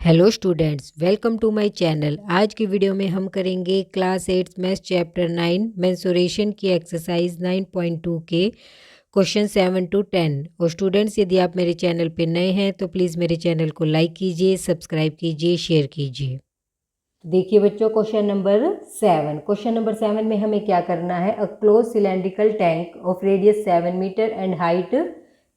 Hello students, welcome to my channel. आज की video में हम करेंगे क्लास 8 मैथ्स चैप्टर 9 मेंसुरेशन की एक्सरसाइज 9.2 के क्वेश्चन 7 to 10। और स्टूडेंट्स, यदि आप मेरे चैनल पे नए हैं तो प्लीज़ मेरे चैनल को लाइक कीजिए, सब्सक्राइब कीजिए, शेयर कीजिए। देखिए बच्चों, क्वेश्चन नंबर 7 में हमें क्या करना है। A close cylindrical tank of radius 7 metre and height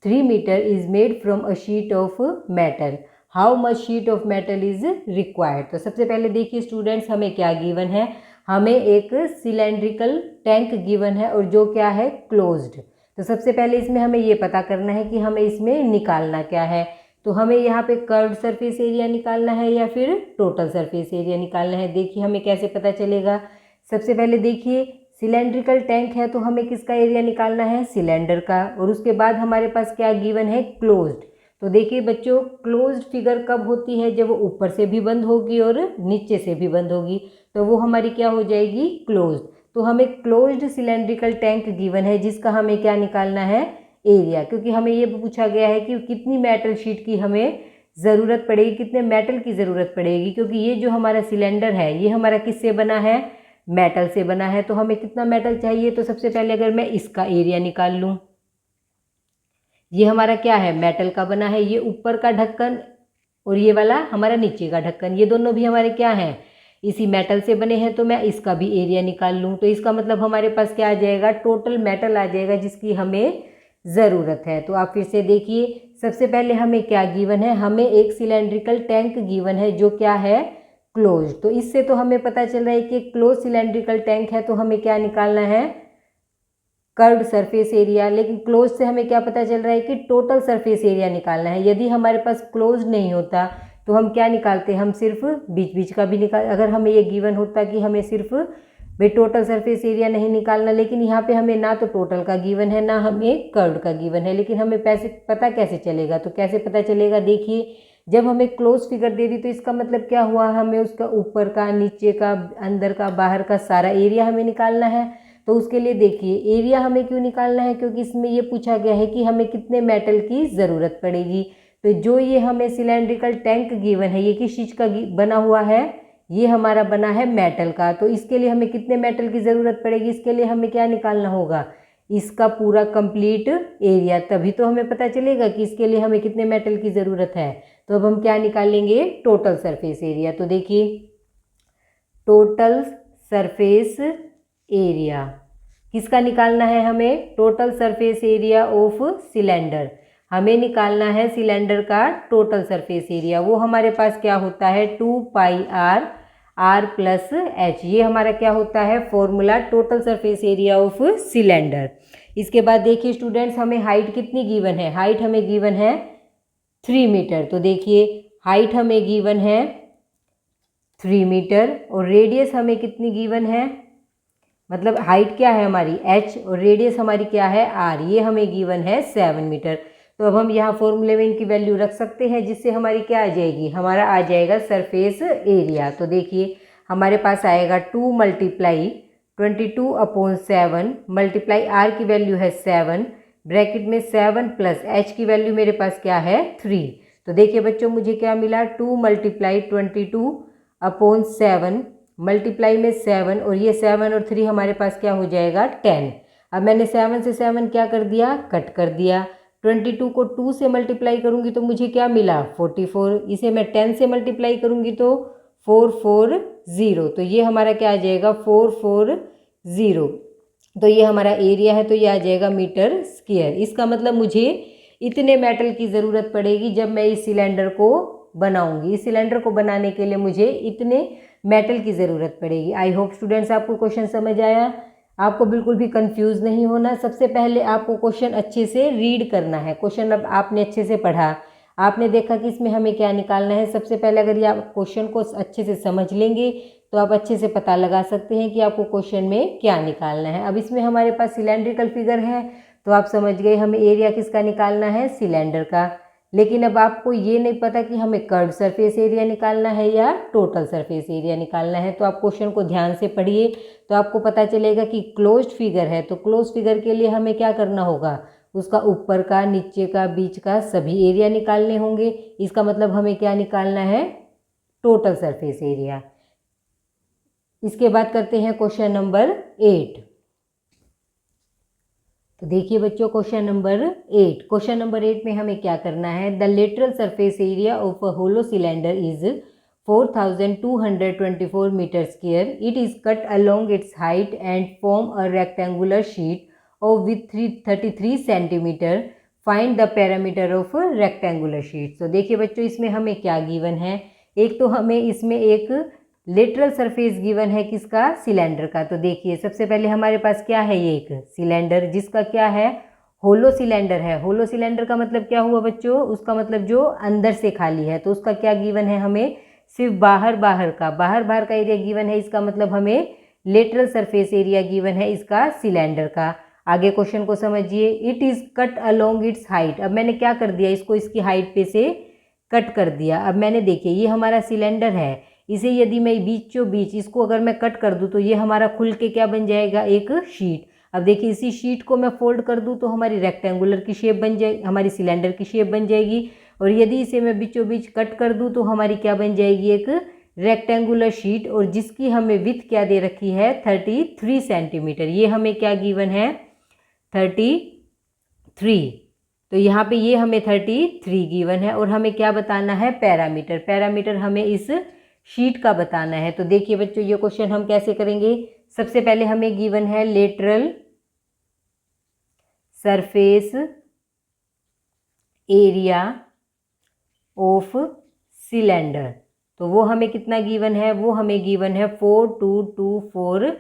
3 metre is made from a sheet of metal. How much sheet of metal is required. तो सबसे पहले देखिए स्टूडेंट्स, हमें क्या गिवन है। हमें एक सिलेंड्रिकल टैंक गिवन है और जो क्या है, क्लोज्ड। तो सबसे पहले इसमें हमें ये पता करना है कि हमें इसमें निकालना क्या है। तो हमें यहाँ पे कर्व्ड सरफेस एरिया निकालना है या फिर टोटल सरफेस एरिया निकालना है। देखिए हमें कैसे पता चलेगा। सबसे पहले देखिए, सिलेंड्रिकल टैंक है तो हमें किसका एरिया निकालना है, सिलेंडर का। और उसके बाद हमारे पास क्या गिवन है, क्लोज्ड। तो देखिए बच्चों, क्लोज्ड फिगर कब होती है, जब वो ऊपर से भी बंद होगी और नीचे से भी बंद होगी, तो वो हमारी क्या हो जाएगी, क्लोज्ड। तो हमें क्लोज्ड सिलेंड्रिकल टैंक गिवन है जिसका हमें क्या निकालना है, एरिया। क्योंकि हमें ये पूछा गया है कि कितनी मेटल शीट की हमें ज़रूरत पड़ेगी, कितने मेटल की ज़रूरत पड़ेगी। क्योंकि ये जो हमारा सिलेंडर है ये हमारा किससे बना है, मेटल से बना है। तो हमें कितना मेटल चाहिए। तो सबसे पहले अगर मैं इसका एरिया निकाल लूँ, ये हमारा क्या है, मेटल का बना है। ये ऊपर का ढक्कन और ये वाला हमारा नीचे का ढक्कन, ये दोनों भी हमारे क्या हैं, इसी मेटल से बने हैं। तो मैं इसका भी एरिया निकाल लूँ तो इसका मतलब हमारे पास क्या आ जाएगा, टोटल मेटल आ जाएगा जिसकी हमें ज़रूरत है। तो आप फिर से देखिए, सबसे पहले हमें क्या गिवन है, हमें एक सिलेंड्रिकल टैंक गिवन है जो क्या है, क्लोज। तो इससे तो हमें पता चल रहा है कि क्लोज सिलेंड्रिकल टैंक है तो हमें क्या निकालना है, कर्व्ड सरफेस एरिया। लेकिन क्लोज से हमें क्या पता चल रहा है कि टोटल सरफेस एरिया निकालना है। यदि हमारे पास क्लोज नहीं होता तो हम क्या निकालते, हम सिर्फ बीच बीच का भी निकाल। अगर हमें ये गिवन होता कि हमें सिर्फ भाई टोटल सरफेस एरिया नहीं निकालना, लेकिन यहाँ पे हमें ना तो टोटल का गिवन है ना हमें कर्व्ड का गिवन है। लेकिन हमें पैसे पता कैसे चलेगा, तो कैसे पता चलेगा, देखिए जब हमें क्लोज फिगर दे दी तो इसका मतलब क्या हुआ, हमें उसका ऊपर का, नीचे का, अंदर का, बाहर का सारा एरिया हमें निकालना है। तो उसके लिए देखिए एरिया हमें क्यों निकालना है, क्योंकि इसमें ये पूछा गया है कि हमें कितने मेटल की ज़रूरत पड़ेगी। तो जो ये हमें सिलेंड्रिकल टैंक गिवन है ये किस चीज़ का बना हुआ है, ये हमारा बना है मेटल का। तो इसके लिए हमें कितने मेटल की ज़रूरत पड़ेगी, इसके लिए हमें क्या निकालना होगा, इसका पूरा कंप्लीट एरिया। तभी तो हमें पता चलेगा कि इसके लिए हमें कितने मेटल की ज़रूरत है। तो अब हम क्या निकालेंगे, टोटल सरफेस एरिया। तो देखिए टोटल सरफेस एरिया किसका निकालना है, हमें total surface area of cylinder. हमें निकालना है सिलेंडर का टोटल सरफेस एरिया। वो हमारे पास क्या होता है, 2πr r प्लस h। ये हमारा क्या होता है, formula total surface area of cylinder. इसके बाद देखिए स्टूडेंट्स, हमें हाइट कितनी गिवन है, हाइट हमें गिवन है 3 मीटर। तो देखिए हाइट हमें गिवन है 3 मीटर और रेडियस हमें कितनी गिवन है, मतलब हाइट क्या है हमारी h और रेडियस हमारी क्या है r, ये हमें गिवन है 7 मीटर। तो अब हम यहाँ फॉर्मूले में इनकी वैल्यू रख सकते हैं जिससे हमारी क्या आ जाएगी, हमारा आ जाएगा सरफेस एरिया। तो देखिए हमारे पास आएगा 2 मल्टीप्लाई 22/7 मल्टीप्लाई r की वैल्यू है 7, ब्रैकेट में 7 प्लस h की वैल्यू मेरे पास क्या है 3। तो देखिए बच्चों मुझे क्या मिला, 2 मल्टीप्लाई 22/7 मल्टीप्लाई में 7 और ये 7 और 3 हमारे पास क्या हो जाएगा 10। अब मैंने 7 से 7 क्या कर दिया, कट कर दिया। 22 को 2 से मल्टीप्लाई करूँगी तो मुझे क्या मिला 44। इसे मैं 10 से मल्टीप्लाई करूँगी तो 440। तो ये हमारा क्या आ जाएगा 440। तो ये हमारा एरिया है, तो ये आ जाएगा मीटर स्क्वायर। इसका मतलब मुझे इतने मेटल की ज़रूरत पड़ेगी जब मैं इस सिलेंडर को बनाऊंगी। इस सिलेंडर को बनाने के लिए मुझे इतने मेटल की ज़रूरत पड़ेगी। आई होप स्टूडेंट्स आपको क्वेश्चन समझ आया, आपको बिल्कुल भी कंफ्यूज नहीं होना। सबसे पहले आपको क्वेश्चन अच्छे से रीड करना है। क्वेश्चन अब आपने अच्छे से पढ़ा, आपने देखा कि इसमें हमें क्या निकालना है। सबसे पहले अगर ये आप क्वेश्चन को अच्छे से समझ लेंगे तो आप अच्छे से पता लगा सकते हैं कि आपको क्वेश्चन में क्या निकालना है। अब इसमें हमारे पास सिलेंड्रिकल फिगर है तो आप समझ गए हमें एरिया किसका निकालना है, सिलेंडर का। लेकिन अब आपको ये नहीं पता कि हमें कर्व्ड सरफेस एरिया निकालना है या टोटल सरफेस एरिया निकालना है। तो आप क्वेश्चन को ध्यान से पढ़िए तो आपको पता चलेगा कि क्लोज्ड फिगर है तो क्लोज्ड फिगर के लिए हमें क्या करना होगा, उसका ऊपर का, नीचे का, बीच का सभी एरिया निकालने होंगे। इसका मतलब हमें क्या निकालना है, टोटल सरफेस एरिया। इसके बाद करते हैं क्वेश्चन नंबर 8। तो देखिए बच्चों क्वेश्चन नंबर 8। क्वेश्चन नंबर 8 में हमें क्या करना है। The lateral surface area of a hollow cylinder is 4224 metre square. It is cut along its height and form a rectangular sheet of with 33 centimetre. Find the parameter of rectangular sheet. तो देखिए बच्चों इसमें हमें क्या given है। एक तो हमें इसमें एक लेटरल सरफेस गिवन है किसका, सिलेंडर का। तो देखिए सबसे पहले हमारे पास क्या है, ये एक सिलेंडर जिसका क्या है, होलो सिलेंडर है। होलो सिलेंडर का मतलब क्या हुआ बच्चों, उसका मतलब जो अंदर से खाली है। तो उसका क्या गिवन है, हमें सिर्फ बाहर बाहर का एरिया गिवन है। इसका मतलब हमें लेटरल सरफेस एरिया गिवन है इसका सिलेंडर का। आगे क्वेश्चन को समझिए। It is cut along its height. अब मैंने क्या कर दिया, इसको इसकी हाइट पे से कट कर दिया। अब मैंने देखिए ये हमारा सिलेंडर है, इसे यदि मैं बीचों बीच इसको अगर मैं कट कर दूं तो ये हमारा खुल के क्या बन जाएगा, एक शीट। अब देखिए इसी शीट को मैं फोल्ड कर दूं तो हमारी रेक्टेंगुलर की शेप बन जाएगी, हमारी सिलेंडर की शेप बन जाएगी। और यदि इसे मैं बीचों बीच कट कर दूं तो हमारी क्या बन जाएगी, एक रेक्टेंगुलर शीट। और जिसकी हमें विड्थ क्या दे रखी है, 33 सेंटीमीटर। ये हमें क्या गिवन है, 33। तो यहाँ पे ये हमें 33 गिवन है। और हमें क्या बताना है, पैरामीटर। पैरामीटर हमें इस शीट का बताना है। तो देखिए बच्चों ये क्वेश्चन हम कैसे करेंगे। सबसे पहले हमें गिवन है lateral surface area of cylinder. तो वो हमें कितना गिवन है, वो हमें गिवन है 4224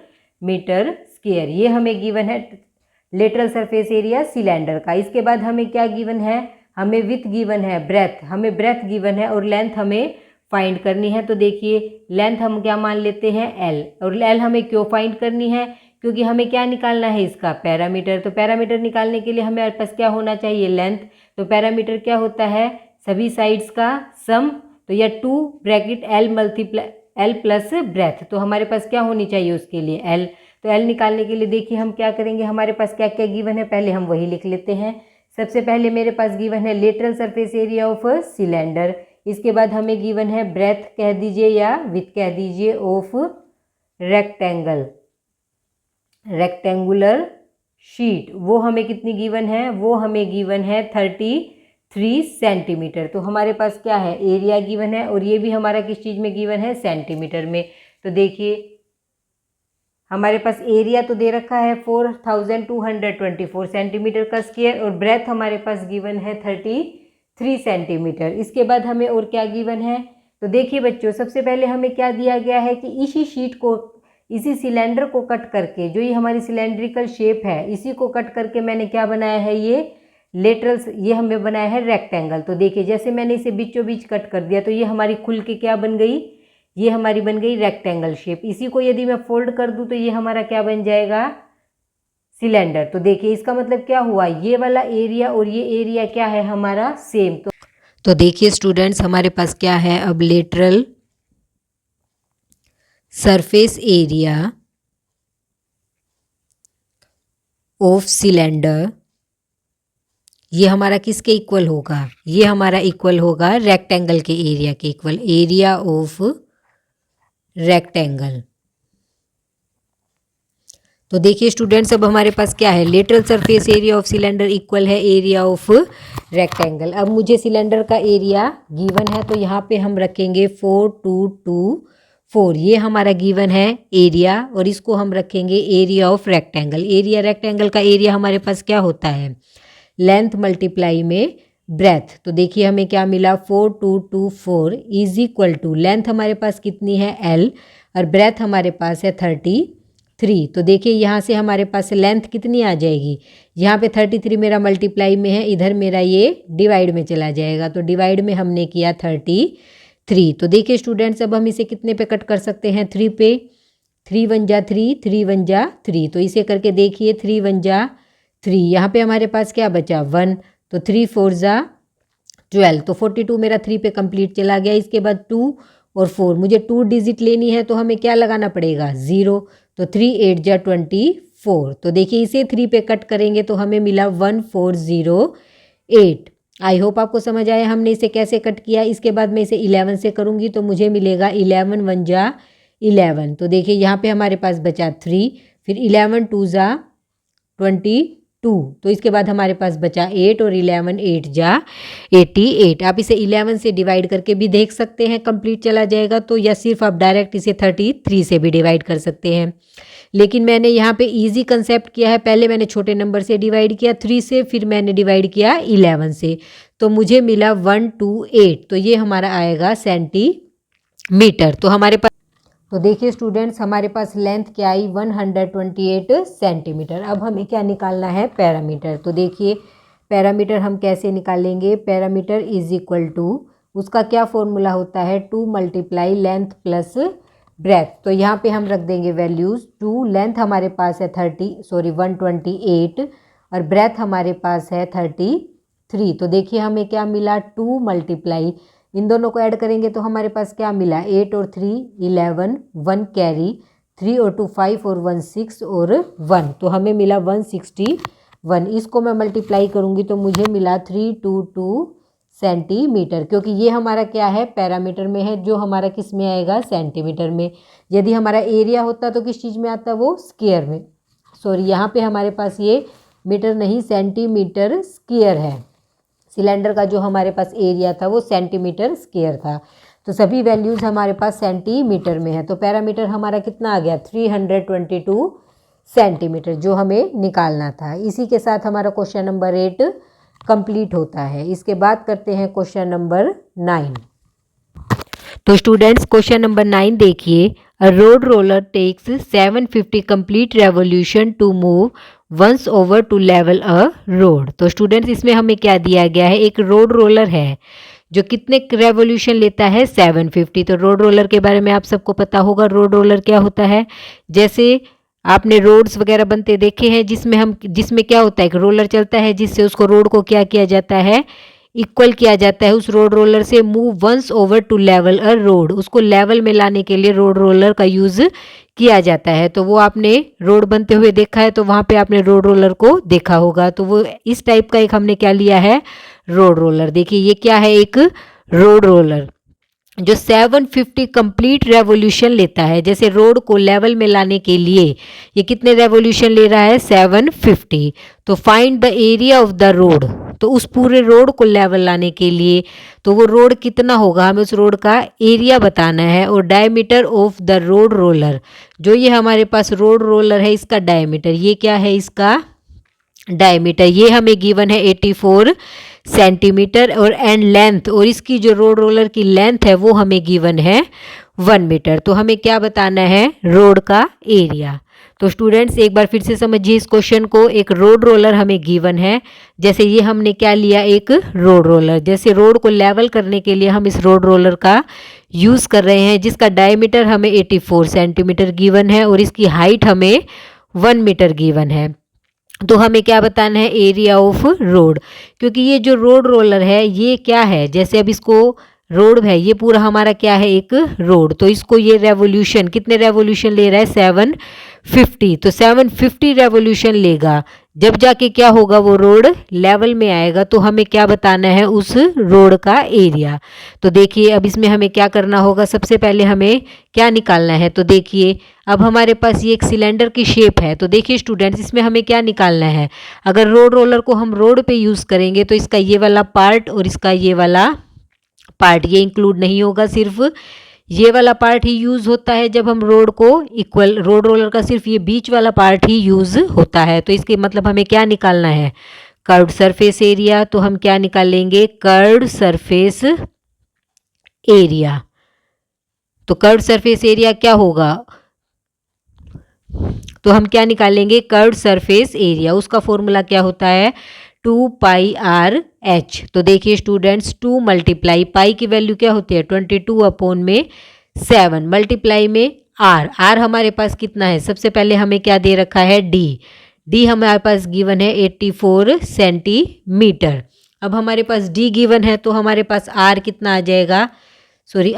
मीटर स्क्वायर। ये हमें गिवन है लेटरल सरफेस एरिया सिलेंडर का। इसके बाद हमें क्या गिवन है, हमें विड्थ गिवन है, ब्रेथ हमें ब्रेथ गिवन है, और लेंथ हमें फाइंड करनी है। तो देखिए लेंथ हम क्या मान लेते हैं, एल। और एल हमें क्यों फाइंड करनी है, क्योंकि हमें क्या निकालना है, इसका पैरामीटर। तो पैरामीटर निकालने के लिए हमें पास क्या होना चाहिए, लेंथ। तो पैरामीटर क्या होता है, सभी साइड्स का सम। तो यह 2 bracket L multiply L plus breadth. तो हमारे पास क्या होनी चाहिए उसके लिए, एल। तो एल निकालने के लिए देखिए हम क्या करेंगे, हमारे पास क्या क्या गिवन है पहले हम वही लिख लेते हैं। सबसे पहले मेरे पास गिवन है lateral surface area of cylinder. इसके बाद हमें गिवन है ब्रेथ कह दीजिए या विड्थ कह दीजिए ऑफ रेक्टेंगुलर शीट। वो हमें कितनी गिवन है, वो हमें गिवन है 33 सेंटीमीटर। तो हमारे पास क्या है, एरिया गिवन है, और ये भी हमारा किस चीज़ में गिवन है, सेंटीमीटर में। तो देखिए हमारे पास एरिया तो दे रखा है 4224 सेंटीमीटर का स्क्वायर, और ब्रेथ हमारे पास गिवन है 33 सेंटीमीटर। इसके बाद हमें और क्या गिवन है। तो देखिए बच्चों सबसे पहले हमें क्या दिया गया है कि इसी शीट को, इसी सिलेंडर को कट करके, जो ये हमारी सिलेंड्रिकल शेप है, इसी को कट करके मैंने क्या बनाया है, ये लेटरल, ये हमें बनाया है रेक्टेंगल। तो देखिए जैसे मैंने इसे बीचों बीच कट कर दिया तो ये हमारी खुल के क्या बन गई, ये हमारी बन गई रेक्टेंगल शेप। इसी को यदि मैं फोल्ड कर दूं तो ये हमारा क्या बन जाएगा, सिलेंडर। तो देखिए इसका मतलब क्या हुआ, ये वाला एरिया और ये एरिया क्या है हमारा, सेम। तो देखिए स्टूडेंट्स हमारे पास क्या है, अब lateral surface area of cylinder, ये हमारा किसके इक्वल होगा, ये हमारा इक्वल होगा रेक्टेंगल के एरिया के इक्वल, एरिया ऑफ रेक्टेंगल। तो देखिए स्टूडेंट्स अब हमारे पास क्या है, lateral surface area of cylinder equal है एरिया ऑफ रेक्टेंगल। अब मुझे सिलेंडर का एरिया गिवन है तो यहाँ पे हम रखेंगे 4224, ये हमारा गिवन है एरिया, और इसको हम रखेंगे area of rectangle. Area rectangle का एरिया हमारे पास क्या होता है, लेंथ मल्टीप्लाई में ब्रेथ। तो देखिए हमें क्या मिला, 4224 इज इक्वल टू, लेंथ हमारे पास कितनी है एल, और ब्रेथ हमारे पास है 33। तो देखिए यहाँ से हमारे पास लेंथ कितनी आ जाएगी, यहाँ पे 33 मेरा मल्टीप्लाई में है, इधर मेरा ये डिवाइड में चला जाएगा। तो डिवाइड में हमने किया 33। तो देखिए स्टूडेंट्स अब हम इसे कितने पे कट कर सकते हैं, 3 पे। 3 1 जा 3, 3 1 जा 3। तो इसे करके देखिए 3 1 जा 3, यहाँ पे हमारे पास क्या बचा 1, तो 3 4 जा 12। तो 42 मेरा 3 पे कंप्लीट चला गया। इसके बाद 2 और 4, मुझे 2 डिजिट लेनी है तो हमें क्या लगाना पड़ेगा, 0। तो 3 8 जा 24। तो देखिए इसे 3 पे कट करेंगे तो हमें मिला 1408। आई होप आपको समझ आया हमने इसे कैसे कट किया। इसके बाद मैं इसे 11 से करूँगी तो मुझे मिलेगा 11 1 जा 11। तो देखिए यहाँ पे हमारे पास बचा 3, फिर 11 2 जा 22, तो इसके बाद हमारे पास बचा 8 और 11 8 जा 88। आप इसे 11 से डिवाइड करके भी देख सकते हैं, कंप्लीट चला जाएगा तो, या सिर्फ आप डायरेक्ट इसे 33 से भी डिवाइड कर सकते हैं। लेकिन मैंने यहाँ पे इजी कंसेप्ट किया है, पहले मैंने छोटे नंबर से डिवाइड किया 3 से, फिर मैंने डिवाइड किया 11 से, तो मुझे मिला 128। तो ये हमारा आएगा सेंटीमीटर। तो हमारे पास, तो देखिए स्टूडेंट्स, हमारे पास लेंथ क्या आई 128 सेंटीमीटर। अब हमें क्या निकालना है, पैरामीटर। तो देखिए पैरामीटर हम कैसे निकालेंगे, पैरामीटर इज इक्वल टू, उसका क्या फॉर्मूला होता है, 2 मल्टीप्लाई लेंथ प्लस ब्रेथ। तो यहाँ पे हम रख देंगे वैल्यूज़ 2, लेंथ हमारे पास है 128 और ब्रेथ हमारे पास है 33। तो देखिए हमें क्या मिला, 2 मल्टीप्लाई, इन दोनों को ऐड करेंगे तो हमारे पास क्या मिला, 8 और 3 11, 1 कैरी, 3 और 2 5 और 1 6 और 1, तो हमें मिला 161। इसको मैं मल्टीप्लाई करूँगी तो मुझे मिला 322 सेंटीमीटर, क्योंकि ये हमारा क्या है, पैरामीटर में है, जो हमारा किस में आएगा, सेंटीमीटर में। यदि हमारा एरिया होता तो किस चीज़ में आता, वो स्क्वायर में। सॉरी, यहाँ पे हमारे पास ये मीटर नहीं, सेंटीमीटर स्क्वायर है। सिलेंडर का जो हमारे पास एरिया था वो सेंटीमीटर स्क्वायर था, तो सभी वैल्यूज़ हमारे पास सेंटीमीटर में है। तो पैरामीटर हमारा कितना आ गया, 322 सेंटीमीटर, जो हमें निकालना था। इसी के साथ हमारा क्वेश्चन नंबर 8 कंप्लीट होता है। इसके बाद करते हैं क्वेश्चन नंबर 9। तो स्टूडेंट्स क्वेश्चन नंबर 9 देखिए, a road roller takes 750 complete revolution to move once over to level a road. तो स्टूडेंट्स इसमें हमें क्या दिया गया है, एक रोड रोलर है जो कितने रेवोल्यूशन लेता है, 750। तो रोड रोलर के बारे में आप सबको पता होगा, रोड रोलर क्या होता है। जैसे आपने रोड्स वगैरह बनते देखे हैं, जिसमें क्या होता है, एक रोलर चलता है जिससे उसको रोड को क्या किया जाता है, इक्वल किया जाता है उस रोड रोलर से। Move once over to level a road, उसको लेवल में लाने के लिए रोड रोलर का यूज़ किया जाता है। तो वो आपने रोड बनते हुए देखा है, तो वहाँ पे आपने रोड रोलर को देखा होगा। तो वो इस टाइप का एक हमने क्या लिया है, रोड रोलर। देखिए ये क्या है, एक रोड रोलर जो 750 कंप्लीट रेवोल्यूशन लेता है। जैसे रोड को लेवल में लाने के लिए ये कितने रेवोल्यूशन ले रहा है, 750। तो find the area of the road, तो उस पूरे रोड को लेवल लाने के लिए, तो वो रोड कितना होगा, हमें उस रोड का एरिया बताना है। और diameter of the road roller, जो ये हमारे पास रोड रोलर है इसका डायमीटर, ये क्या है, इसका डायमीटर, ये हमें गिवन है 84 सेंटीमीटर। और एंड लेंथ, और इसकी जो रोड रोलर की लेंथ है वो हमें गिवन है 1 मीटर। तो हमें क्या बताना है, रोड का एरिया। तो स्टूडेंट्स एक बार फिर से समझिए इस क्वेश्चन को, एक रोड रोलर हमें गिवन है। जैसे ये हमने क्या लिया, एक रोड रोलर, जैसे रोड को लेवल करने के लिए हम इस रोड रोलर का यूज़ कर रहे हैं, जिसका डायमीटर हमें 84 सेंटीमीटर गिवन है और इसकी हाइट हमें 1 मीटर गिवन है। तो हमें क्या बताना है, एरिया ऑफ रोड, क्योंकि ये जो रोड रोलर है ये क्या है, जैसे अब इसको रोड है, ये पूरा हमारा क्या है, एक रोड, तो इसको ये रेवोल्यूशन, कितने रेवोल्यूशन ले रहा है, 750। तो 750 रेवोल्यूशन लेगा, जब जाके क्या होगा, वो रोड लेवल में आएगा। तो हमें क्या बताना है, उस रोड का एरिया। तो देखिए अब इसमें हमें क्या करना होगा, सबसे पहले हमें क्या निकालना है। तो देखिए अब हमारे पास ये एक सिलेंडर की शेप है। तो देखिए स्टूडेंट्स इसमें हमें क्या निकालना है, अगर रोड रोलर को हम रोड पे यूज़ करेंगे तो इसका ये वाला पार्ट और इसका ये वाला पार्ट ये इंक्लूड नहीं होगा, सिर्फ ये वाला पार्ट ही यूज़ होता है जब हम रोड को इक्वल, रोड रोलर का सिर्फ ये बीच वाला पार्ट ही यूज़ होता है। तो इसके मतलब हमें क्या निकालना है, कर्व्ड सरफेस एरिया। तो हम क्या निकालेंगे, कर्व्ड सरफेस एरिया। तो कर्व्ड सरफेस एरिया क्या होगा, तो हम क्या निकालेंगे, कर्व्ड सरफेस एरिया, उसका फॉर्मूला क्या होता है, 2πr/h। तो देखिए स्टूडेंट्स 2 मल्टीप्लाई, पाई की वैल्यू क्या होती है, 22/7 मल्टीप्लाई में r हमारे पास कितना है, सबसे पहले हमें क्या दे रखा है, d हमारे पास गिवन है 84 सेंटीमीटर। अब हमारे पास d गिवन है तो हमारे पास r कितना आ जाएगा, सॉरी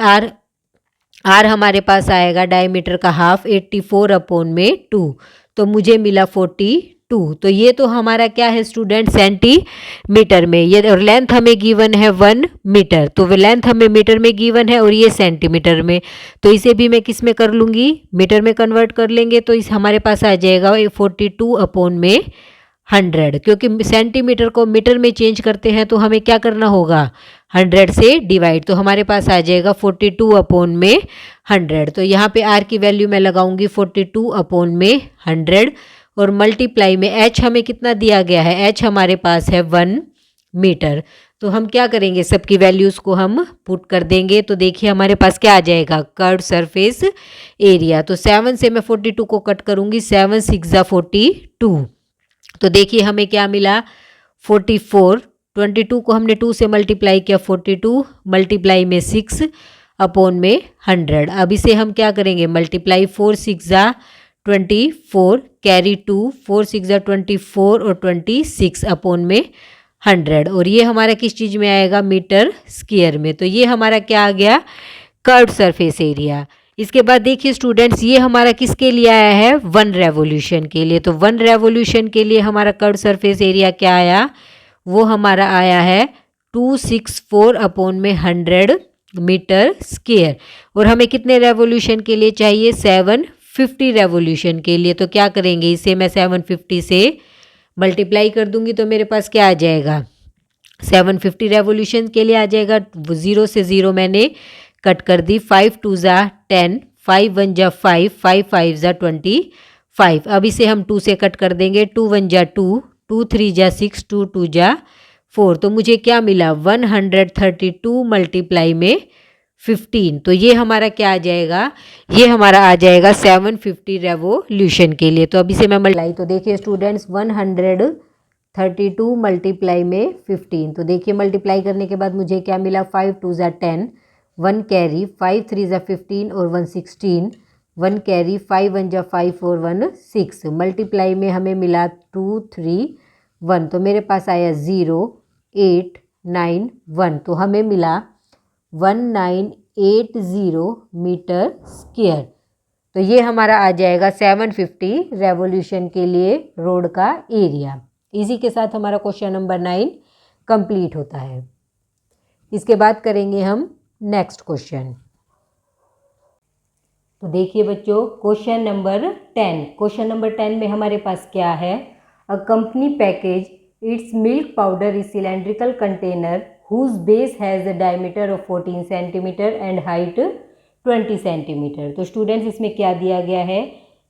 r हमारे पास आएगा डायमीटर का हाफ, 84/2, तो मुझे मिला 42। 2। तो ये तो हमारा क्या है स्टूडेंट, सेंटीमीटर में। ये और लेंथ हमें गिवन है 1 मीटर, तो लेंथ हमें मीटर में गिवन है और ये सेंटीमीटर में। तो इसे भी मैं किस में कर लूँगी, मीटर में कन्वर्ट कर लेंगे। तो इस हमारे पास आ जाएगा 42/100, क्योंकि सेंटीमीटर को मीटर में चेंज करते हैं तो हमें क्या करना होगा, 100 से डिवाइड। तो हमारे पास आ जाएगा 42/100। तो यहाँ पे आर की वैल्यू मैं लगाऊंगी 42/100 और मल्टीप्लाई में एच हमें कितना दिया गया है, एच हमारे पास है 1 मीटर। तो हम क्या करेंगे, सबकी वैल्यूज़ को हम पुट कर देंगे। तो देखिए हमारे पास क्या आ जाएगा, कर्व सरफेस एरिया। तो 7 से मैं 42 को कट करूँगी, 7 6 42। तो देखिए हमें क्या मिला, 44। 22 को हमने 2 से मल्टीप्लाई किया, 42 मल्टीप्लाई में 6/100। अब इसे हम क्या करेंगे, मल्टीप्लाई 4 6 24, कैरी 2, 4 6 24 और 26/100। और ये हमारा किस चीज़ में आएगा, मीटर स्क्वायर में। तो ये हमारा क्या आ गया, कर्व्ड सरफेस एरिया। इसके बाद देखिए स्टूडेंट्स, ये हमारा किसके लिए आया है, 1 रेवोल्यूशन के लिए। तो 1 रेवोल्यूशन के लिए हमारा कर्व्ड सरफेस एरिया क्या आया, वो हमारा आया है 264/100 मीटर स्क्वायर। और हमें कितने रेवोल्यूशन के लिए चाहिए, 750 रेवोल्यूशन के लिए। तो क्या करेंगे, इसे मैं 750 से मल्टीप्लाई कर दूंगी तो मेरे पास क्या आ जाएगा, 750 रेवोल्यूशन के लिए आ जाएगा। 0 से 0 मैंने कट कर दी, 5 2 10, 5 1 5, 5 5 25। अब इसे हम 2 से कट कर देंगे, 2 1 2, 2 3 6, 2 2 4। तो मुझे क्या मिला, 132 मल्टीप्लाई में 15। तो ये हमारा क्या आ जाएगा, ये हमारा आ जाएगा 750 रेवोल्यूशन के लिए। तो अभी से मैं मल्टीप्लाई, तो देखिए स्टूडेंट्स 132 मल्टीप्लाई में 15। तो देखिए मल्टीप्लाई करने के बाद मुझे क्या मिला, 5 2 10, 1 कैरी, 5 3 15 और 1 16, 1 कैरी, 5 1 5 और 1 6। मल्टीप्लाई में हमें मिला 2 3 1। तो मेरे पास आया 0 8 9 1। तो हमें मिला 1980 मीटर स्क्वायर। तो ये हमारा आ जाएगा 750 रेवोल्यूशन के लिए रोड का एरिया। इसी के साथ हमारा क्वेश्चन नंबर 9 कंप्लीट होता है। इसके बाद करेंगे हम नेक्स्ट क्वेश्चन। तो देखिए बच्चों, क्वेश्चन नंबर 10। क्वेश्चन नंबर 10 में हमारे पास क्या है, a company package it's milk powder is cylindrical container whose base has a diameter of 14 cm and height 20 cm। तो स्टूडेंट्स इसमें क्या दिया गया है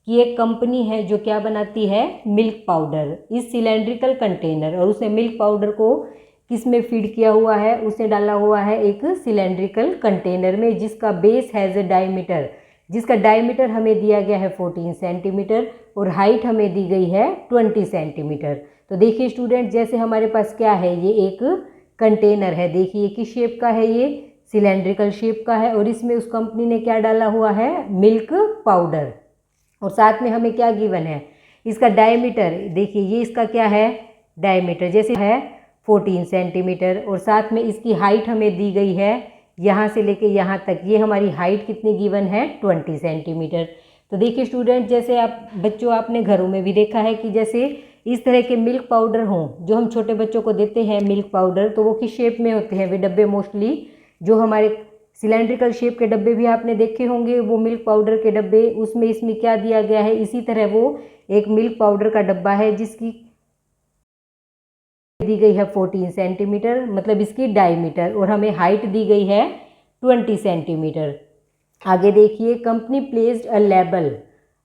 कि एक कंपनी है जो क्या बनाती है, मिल्क पाउडर इस सिलेंड्रिकल कंटेनर, और उसने मिल्क पाउडर को किस में फीड किया हुआ है, उसने डाला हुआ है एक सिलेंड्रिकल कंटेनर में जिसका बेस हैज़ ए डायमीटर, जिसका डायमीटर हमें दिया गया है 14 सेंटीमीटर और हाइट हमें दी गई है 20 सेंटीमीटर। तो देखिए स्टूडेंट, जैसे हमारे पास क्या है, ये एक कंटेनर है, देखिए किस शेप का है, ये सिलेंड्रिकल शेप का है और इसमें उस कंपनी ने क्या डाला हुआ है, मिल्क पाउडर। और साथ में हमें क्या गिवन है, इसका डायमीटर, देखिए ये इसका क्या है, डायमीटर जैसे है 14 सेंटीमीटर और साथ में इसकी हाइट हमें दी गई है यहाँ से लेके यहाँ तक, ये हमारी हाइट कितनी गिवन है, 20 सेंटीमीटर। तो देखिए स्टूडेंट, जैसे आप बच्चों आपने घरों में भी देखा है कि जैसे इस तरह के मिल्क पाउडर हों जो हम छोटे बच्चों को देते हैं मिल्क पाउडर, तो वो किस शेप में होते हैं, वे डब्बे मोस्टली जो हमारे सिलेंड्रिकल शेप के डब्बे भी आपने देखे होंगे, वो मिल्क पाउडर के डब्बे, उसमें इसमें क्या दिया गया है, इसी तरह वो एक मिल्क पाउडर का डब्बा है जिसकी दी गई है 14 सेंटीमीटर, मतलब इसकी डायमीटर, और हमें हाइट दी गई है 20 सेंटीमीटर। आगे देखिए, company placed a label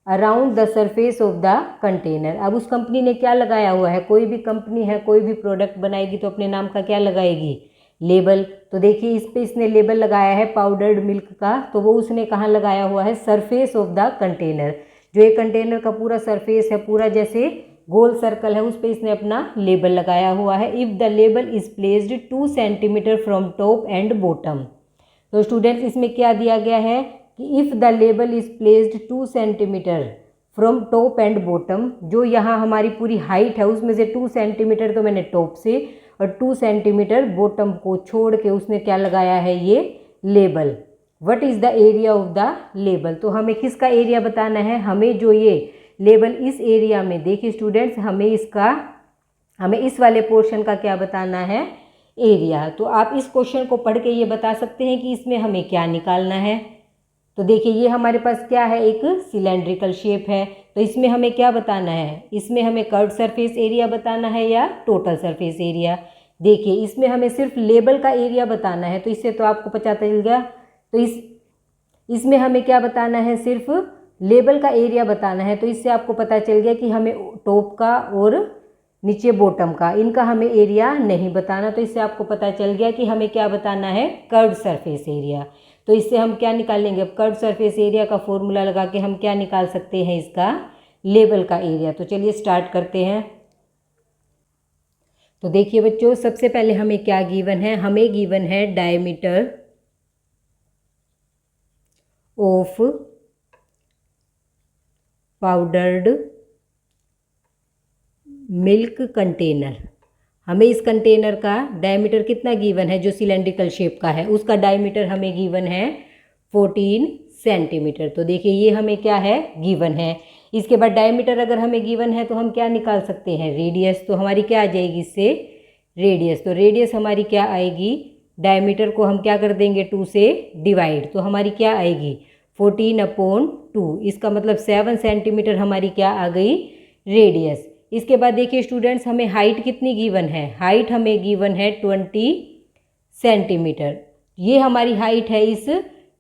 around the surface of the container. अब उस कंपनी ने क्या लगाया हुआ है, कोई भी कंपनी है कोई भी प्रोडक्ट बनाएगी तो अपने नाम का क्या लगाएगी, लेबल। तो देखिए इस पे इसने लेबल लगाया है पाउडर्ड मिल्क का, तो वो उसने कहाँ लगाया हुआ है, सरफेस ऑफ द कंटेनर। जो ये कंटेनर का पूरा सरफेस है, पूरा जैसे गोल सर्कल है, उस पर इसने अपना लेबल लगाया हुआ है। If the label is placed 2 centimetre from top and bottom. तो स्टूडेंट्स इसमें क्या दिया गया है कि if the label is placed 2 centimetre from top and bottom, जो यहाँ हमारी पूरी हाइट है उसमें से 2 सेंटीमीटर तो मैंने टॉप से और 2 सेंटीमीटर बॉटम को छोड़ के उसने क्या लगाया है, ये label. What is the area of the label. तो हमें किसका एरिया बताना है, हमें जो ये लेबल इस एरिया में। देखिए स्टूडेंट्स, हमें इस वाले पोर्शन का क्या बताना है, एरिया। तो आप इस क्वेश्चन को पढ़ के ये बता सकते हैं कि इसमें हमें क्या निकालना है। तो देखिए ये हमारे पास क्या है, एक सिलेंड्रिकल शेप है। तो इसमें हमें क्या बताना है, इसमें हमें कर्व्ड सरफेस एरिया बताना है या टोटल सरफेस एरिया। देखिए इसमें हमें सिर्फ लेबल का एरिया बताना है, तो इससे तो आपको पता चल गया। तो इसमें हमें क्या बताना है, सिर्फ लेबल का एरिया बताना है। तो इससे आपको पता चल गया कि हमें टॉप का और नीचे बॉटम का, इनका हमें एरिया नहीं बताना। तो इससे आपको पता चल गया कि हमें क्या बताना है, कर्व्ड सरफेस एरिया। तो इससे हम क्या निकालेंगे, अब कर्व्ड सरफेस एरिया का फॉर्मूला लगा के हम क्या निकाल सकते हैं, इसका लेबल का एरिया। तो चलिए स्टार्ट करते हैं। तो देखिए बच्चों, सबसे पहले हमें क्या गिवन है, हमें गिवन है diameter of powdered milk container. हमें इस कंटेनर का डायमीटर कितना गिवन है, जो सिलेंड्रिकल शेप का है उसका डायमीटर हमें गिवन है 14 सेंटीमीटर। तो देखिए ये हमें क्या है, गिवन है। इसके बाद डायमीटर अगर हमें गिवन है तो हम क्या निकाल सकते हैं, रेडियस। तो हमारी क्या आ जाएगी इससे, रेडियस। तो रेडियस हमारी क्या आएगी, डायमीटर को हम क्या कर देंगे, 2 से डिवाइड। तो हमारी क्या आएगी, 14/2। इसका मतलब 7 सेंटीमीटर हमारी क्या आ गई, रेडियस। इसके बाद देखिए स्टूडेंट्स, हमें हाइट कितनी गिवन है, हाइट हमें गिवन है 20 सेंटीमीटर। ये हमारी हाइट है इस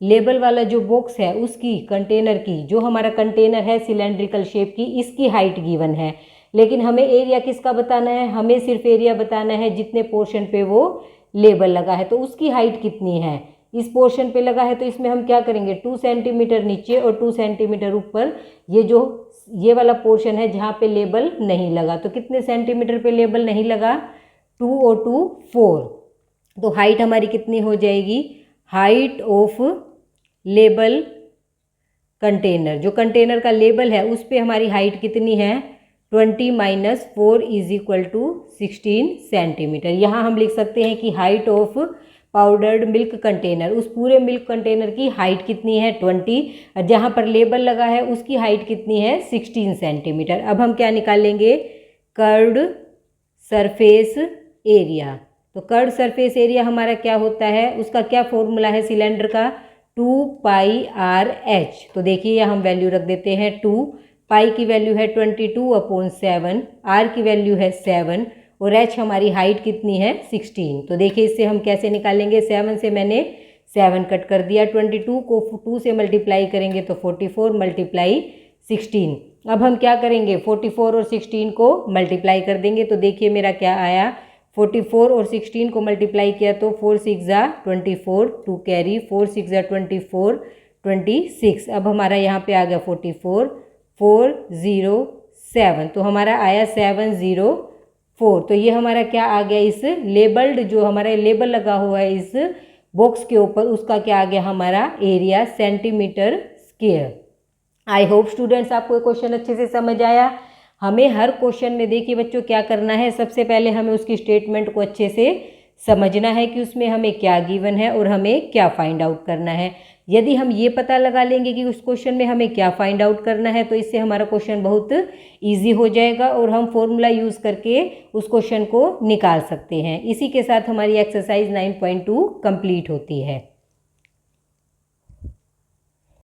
लेबल वाला जो बॉक्स है उसकी, कंटेनर की। जो हमारा कंटेनर है सिलेंड्रिकल शेप की, इसकी हाइट गिवन है। लेकिन हमें एरिया किसका बताना है, हमें सिर्फ एरिया बताना है जितने पोर्शन पे वो लेबल लगा है। तो उसकी हाइट कितनी है, इस पोर्शन पे लगा है तो इसमें हम क्या करेंगे, 2 सेंटीमीटर नीचे और 2 सेंटीमीटर ऊपर। ये वाला पोर्शन है जहाँ पे लेबल नहीं लगा। तो कितने सेंटीमीटर पे लेबल नहीं लगा, 2 और 2 4। तो हाइट हमारी कितनी हो जाएगी, हाइट ऑफ लेबल कंटेनर, जो कंटेनर का लेबल है उस पे हमारी हाइट कितनी है, 20 - 4 = 16 सेंटीमीटर। यहाँ हम लिख सकते हैं कि height of powdered milk container, उस पूरे मिल्क कंटेनर की हाइट कितनी है, 20। और जहाँ पर लेबल लगा है उसकी हाइट कितनी है, 16 सेंटीमीटर। अब हम क्या निकालेंगे, कर्व्ड सरफेस एरिया। तो कर्व्ड सरफेस एरिया हमारा क्या होता है, उसका क्या फॉर्मूला है सिलेंडर का, 2πRh। तो देखिए हम वैल्यू रख देते हैं 2, पाई की वैल्यू है 22/7, r की वैल्यू है 7 और h हमारी हाइट कितनी है, 16। तो देखिए इससे हम कैसे निकालेंगे, 7 से मैंने 7 कट कर दिया, 22 को 2 से मल्टीप्लाई करेंगे तो 44 × 16। अब हम क्या करेंगे, 44 और 16 को मल्टीप्लाई कर देंगे। तो देखिए मेरा क्या आया, 44 और 16 को मल्टीप्लाई किया तो 4 × 6 = 24, 2 कैरी, 4 × 6 = 24, 26। अब हमारा यहाँ पे आ गया 44, 407। तो हमारा आया 704। तो ये हमारा क्या आ गया, इस लेबल्ड, जो हमारा लेबल लगा हुआ है इस बॉक्स के ऊपर, उसका क्या आ गया हमारा area, centimetre square. I hope students आपको ये क्वेश्चन अच्छे से समझ आया। हमें हर क्वेश्चन में देखिए बच्चों क्या करना है, सबसे पहले हमें उसकी स्टेटमेंट को अच्छे से समझना है कि उसमें हमें क्या गिवन है और हमें क्या फाइंड आउट करना है। यदि हम ये पता लगा लेंगे कि उस क्वेश्चन में हमें क्या फाइंड आउट करना है, तो इससे हमारा क्वेश्चन बहुत ईजी हो जाएगा और हम फॉर्मूला यूज़ करके उस क्वेश्चन को निकाल सकते हैं। इसी के साथ हमारी एक्सरसाइज 9.2 कंप्लीट होती है।